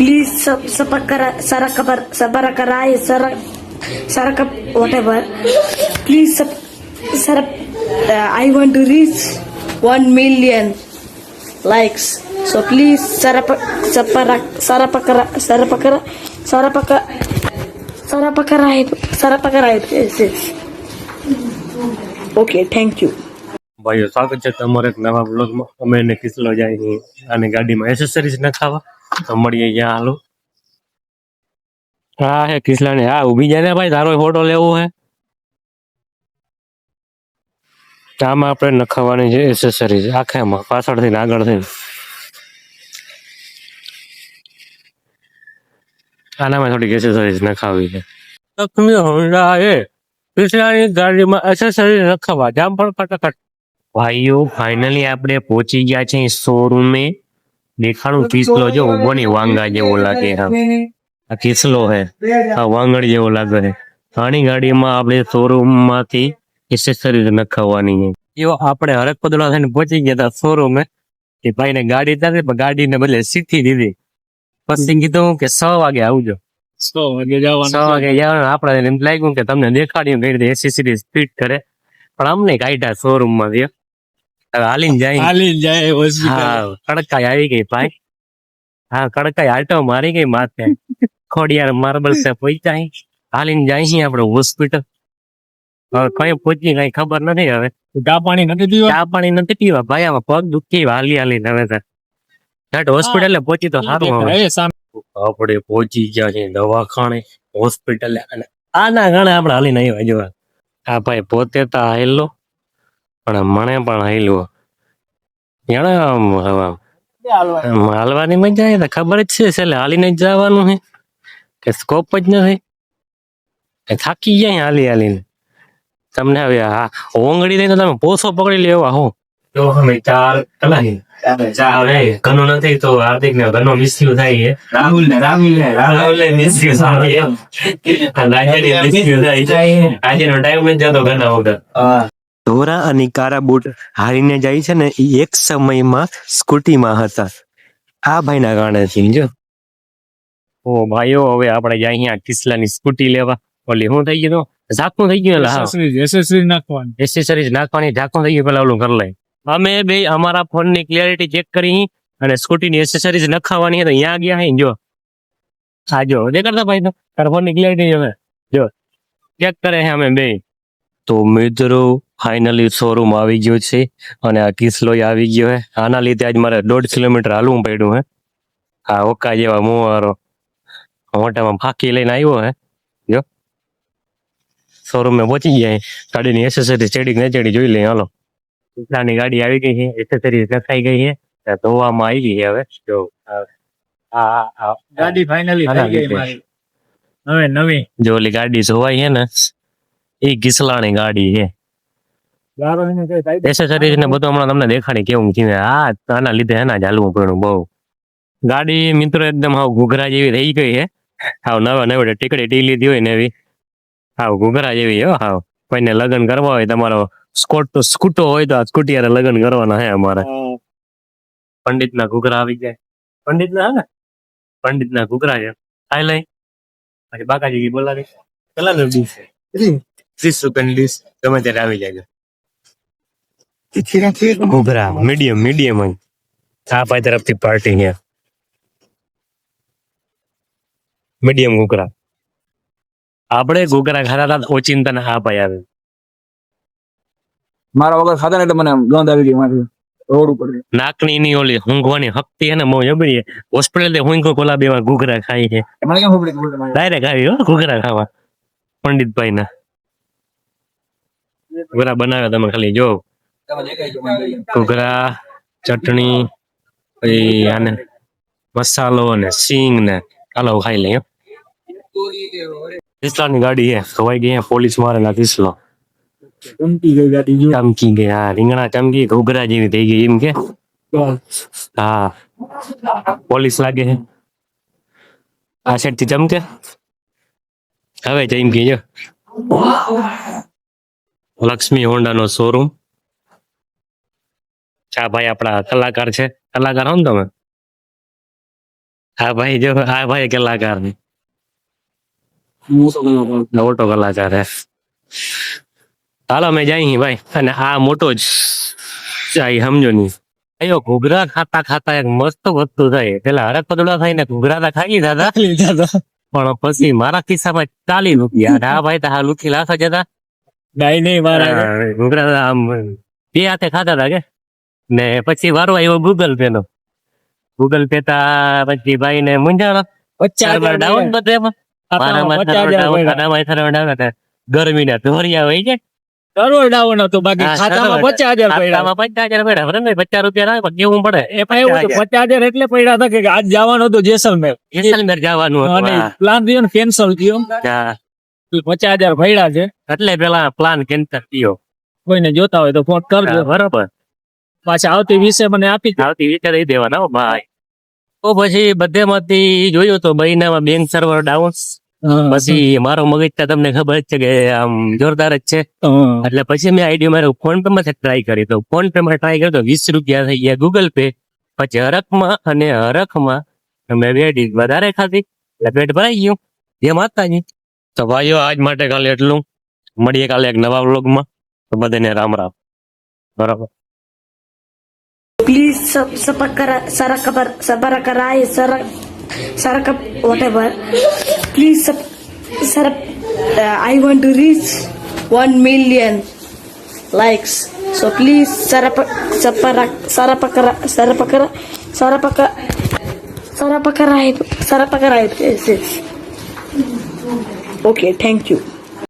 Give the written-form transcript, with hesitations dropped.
please subscribe, whatever. Please I want to reach 1 million likes. So please subscribe. Yes. Okay, thank you. ભાઈઓ સ્વાગત છે તમારે એક નવા બ્લોગમાં. અમે એને કિસલો જાય અને ગાડીમાં એસેસરીઝ નખાવા તો મળીએ ત્યાં. હાલો, હા હે કિસલાને. હા ઊભી જાય ને ભાઈ, તારો ફોટો લેવો હે. આમાં આપણે નખાવાની છે એસેસરીઝ, આખામાં પાછળથી ને આગળથી. આનામાં થોડીક એસેસરીઝ નખાવી છે. લક્ષ્મી હોન્ડા એ કિસલાની ગાડીમાં એસેસરીઝ નખાવા જામ પણ ફટાફટ. ભાઈઓ ફાઇનલી આપણે પહોંચી ગયા છે શોરૂમે. દેખાડું કિસલો જો ઉભો ની વાંગા જેવો લાગે. હા આ કિસલો હે, આ વાંગડ જેવો લાગે છે. આની ગાડીમાં આપણે શોરૂમ માંથી એસેસરીઝ નખાવવાની છે. જો આપણે હરક પદળા થઈને પહોંચી ગયા હતા શોરૂમે. કે ભાઈને ગાડી હતી પણ ગાડીને બદલે સીધી દીધી. પછી કીધું કે 6 વાગે આવજો. 6 વાગે જવાનું. આપણે એમ લાગ્યું કે તમને દેખાડ્યું કઈ રીતે એસેસરીઝ ફિટ કરે, પણ અમને કાઢ્યા શોરૂમ માંથી. હવે હાલીને જાય. હા કડકાઈ આવી ગઈ ભાઈ. હા કડકાઈ આટો મારી ગઈ માથે. ખોડિયાર માર્બલ છે પહોંચ્યા. હાલીને જાય છે આપણે હોસ્પિટલ. હવે કઈ પહોંચી કઈ ખબર નથી. હવે ચા પાણી નથી પીવા ભાઈ. આમાં પગ દુખી હાલી હવે હોસ્પિટલે પહોંચી તો સારું. હવે આપણે પહોંચી ગયા છે દવાખાને, હોસ્પિટલે. અને આના ગણે આપણે હાલીને આવ્યા. જોવા આ ભાઈ પોતે તો હાલો પણ મને પણ હાલ્યો. હાલવાની મજા આવે તો ખબર જ છે. એટલે હાલીને જ જવાનું છે કે સ્કોપ જ નથી. થાકી જાય હાલીને. તમને હવે હા ઓંગળી દઈને તમે પોસો પકડી લેવા હો. તો અમે 4 કલાક ઘણો નથી તો હાર્દિક ને ઘણો મિસ્યુ થાય છે. રાહુલ ને મિસ્યુ થાય. આજે નો ટાઈમ નથી જતો ઘણા વગર. ધોરા અને કારા બૂટ હારીને જાય છે ને એ એક સમયમાં સ્કૂટીમાં હતા. આ ભાઈના કારણે સમજો. ઓ ભાઈઓ હવે આપણે જાય અહીંયા કિસલાની સ્કૂટી લેવા. ઓલી શું થઈ ગયું, ઝાકું થઈ ગયું. એસેસરીઝ નાખવાની ઝાકું થઈ ગયું. પેલા ઓલું કરી લઈ. અમે બે અમારા ફોન ની ક્લિયરિટી ચેક કરી અને સ્કૂટીની એસેસરીઝ નખાવાની તો અહીંયા ગયા હે. જો હા જો દેખાડતા ભાઈ તો તારા ફોન ની ક્લિયરિટી હવે જો ચેક કરે છે અમે બે. તો મિત્રો ફાઇનલી શોરૂમ આવી ગયો છે અને આ કિસલો આવી ગયો હે. આના લીધે આજ મારે 1.5 કિલોમીટર હાલવું પડ્યું હે. આ ઓકા જેવા મોવારો મોટામાં ફાંકી લઈને આવ્યો હે. જો શોરૂમે પહોંચી ગયા. ગાડીની એસેસરી ચેડી ને ચેડી જોઈ લઈએ. હાલો, કિસલાની ગાડી આવી ગઈ છે, એસેસરી નખાઈ ગઈ છે, ધોવામાં આવી ગઈ છે. હવે જો ગાડી ફાઇનલી થઈ ગઈ મારી હવે નવી. જો ઓલી ગાડી જોવાય છે ને એ કિસલાની ગાડી છે. એસેસરીઝ ને બધું હમણાં તમને દેખાડી કેવું છે. હા આના લીધે એના જ હાલવું પડ્યું બહુ. ગાડી મિત્રો એકદમ હાવ ઘૂઘરા જેવી થઈ ગઈ છે. હાવ નવી ટીકડી ટી લીધી હોય ને એવી હાવ ઘૂઘરા જેવી હો. હાવ કોઈને લગ્ન કરવા હોય, તમારો સ્કૂટો હોય તો આ સ્કૂટી યારે લગ્ન કરવાના હે અમારે. પંડિત ના ઘૂઘરા આવી જાય. પંડિત ના ઘૂઘરા છે. ખાઈ લઈ પછી બાકાજી બોલાવી કેટલા નો ડીશ છે? 30 રૂપિયાની ડીશ ગમે ત્યારે આવી જાય. ઘૂઘરા મીડિયમ આ ભાઈ તરફથી પાર્ટી છે. મીડિયમ ઘૂઘરા. આપણે ઘૂઘરા ખાતા હતા ઓચિંતા આ ભાઈ આવે. મારા વગર ખાતા ને એટલે મને ગંધ આવી ગઈ મારી રોડ ઉપર. નાકની ની ઓલી ઊંઘવાની હકતી હે ને બહુ જબરી. હોસ્પિટલ ઊંઘો કોલા બેવા ઘૂઘરા ખાઈ છે. મને કેમ ખબર ડાયરેક્ટ આવી હો ઘૂઘરા ખાવા પંડિતભાઈ ના. ઘૂઘરા બનાવ્યા તમે ખાલી જો. ઘૂઘરા, ચટણી, પછી આને મસાલો ને સિંગ ને હાલો ખાઈ લઈએ. કિસલાની ગાડી હે ખવાઈ ગઈ. પોલીસ મારેલા કિસલો ચમકી ગઈ ગાડી. ચમકી ગઈ. હા રીંગણા ચમકી ઘૂઘરા જેવી થઈ ગઈ એમ કે. હા પોલીસ લાગે છે. આ સાઈડ થી ચમકે હવે ચમકી જો. લક્ષ્મી હોન્ડા નો શોરૂમ. આ ભાઈ આપણા કલાકાર છે. કલાકાર હો ને તમે? આ ભાઈ જો આ ભાઈ કલાકાર ને મોટો કલાકાર. મોટો કલાકાર હે ચાલો અમે જઈએ ભાઈ અને આ મોટો જ ચાઈ સમજો ની અયો ઘૂઘરા ખાતા ખાતા એક મસ્ત વસ્તુ થાય પેલા હરક પદોડા થાય ને ઘૂઘરા તો ખાઈ દાદા પણ પછી મારા ખિસ્સામાં 40 રૂપિયા અને આ ભાઈ તો હા લુખી લાખા જતા ડાઈ નહીં મારા ઘૂઘરા તો આમ બે હાથે ખાતા હતા કે ને પછી વારો આવ્યો ગૂગલ પે નો ગૂગલ પે તા પછી ભાઈ ને મૂંઝાણો સર્વર ડાઉન બધે એમાં મારામાં સર્વર ડાઉન ખાનામાં સર્વર ડાઉન હતા ગરમીના ધોરિયા હોય છે કરોડ ડાઉન હતો બાકી ખાતામાં 50,000 પડ્યા. ખાતામાં 50,000 પડ્યા બરાબર ને 50 રૂપિયા આવે પણ કેવું પડે એમાં એવું હતું 50,000 એટલે પડ્યા હતા કે આજ જવાનું હતું જેસલમેર જેસલમેર જવાનું હતું અને હા. પ્લાન થયો ને કેન્સલ થયો. હા. 50,000 પડ્યા છે. એટલે પેલા પ્લાન કેન્સલ થયો કોઈને જોતા હોય તો ફોન કરજો. બરોબર પાછા આવતી વિશે મને આપી દો. આવતી વિચારી દેવાના હો ભાઈ તો પછી બધેમાંથી જોયું તો મહિનામાં બેંક સર્વર ડાઉન પછી મારો મગજ તો તમને ખબર જ છે કે આમ જોરદાર જ છે એટલે પછી મેં આઈડિયા મારો ફોન પે માંથી ટ્રાય કરી તો ફોન પે માં ટ્રાય કર્યો તો 20 રૂપિયા થઈ ગયા ગૂગલ પે પછી હરખમાં અને હરખમાં મેં બે ડીશ વધારે ખાધી એટલે પેટ ભરાઈ ગયું જે માતાજી તો ભાઈઓ આજ માટે કાલે એટલું મળીએ કાલે એક નવા વ્લોગમાં તો બધાને રામ રામ બરાબર Please whatever. Please I want to reach 1 million likes. So please subscribe. Okay, thank you.